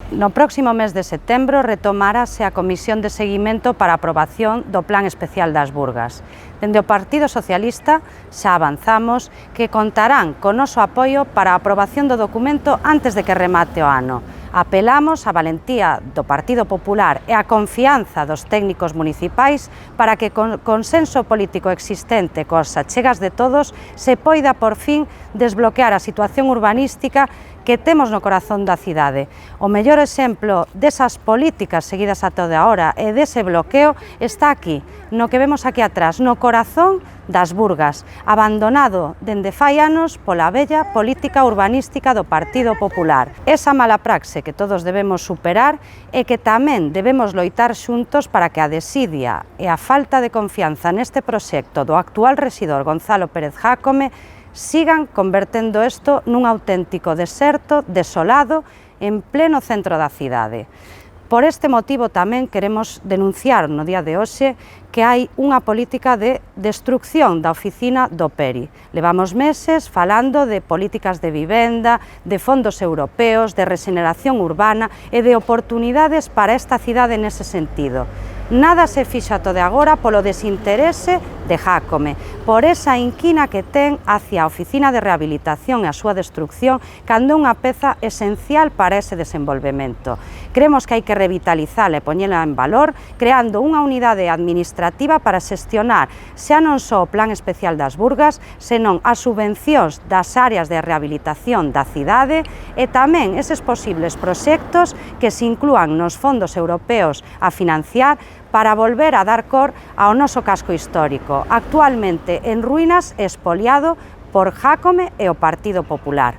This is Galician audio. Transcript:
No próximo mes de setembro retomarase a Comisión de Seguimento para a aprobación do Plan Especial das Burgas. Dende o Partido Socialista xa avanzamos que contarán co noso apoio para a aprobación do documento antes de que remate o ano. Apelamos á valentía do Partido Popular e á confianza dos técnicos municipais para que con consenso político existente coas achegas de todos se poida por fin desbloquear a situación urbanística que temos no corazón da cidade. O mellor exemplo desas políticas seguidas ata agora e dese bloqueo está aquí, no que vemos aquí atrás, no corazón das Burgas, abandonado dende fai anos pola vella política urbanística do Partido Popular. Esa mala praxe que todos debemos superar e que tamén debemos loitar xuntos para que a desidia e a falta de confianza neste proxecto do actual rexidor Gonzalo Pérez Jácome sigan convertendo isto nun auténtico deserto desolado en pleno centro da cidade. Por este motivo tamén queremos denunciar no día de hoxe que hai unha política de destrucción da oficina do PERI. Levamos meses falando de políticas de vivenda, de fondos europeos, de rexeneración urbana e de oportunidades para esta cidade nese sentido. Nada se fixa ata agora polo desinterese de Jácome, por esa inquina que ten hacia a oficina de rehabilitación e a súa destrucción cando é unha peza esencial para ese desenvolvemento. Creemos que hai que revitalizala e poñela en valor creando unha unidade administrativa para xestionar xa non só o Plan Especial das Burgas, senón as subvencións das áreas de rehabilitación da cidade e tamén eses posibles proxectos que se inclúan nos fondos europeos a financiar para volver a dar cor ao noso casco histórico, actualmente en ruínas e expoliado por Jácome e o Partido Popular.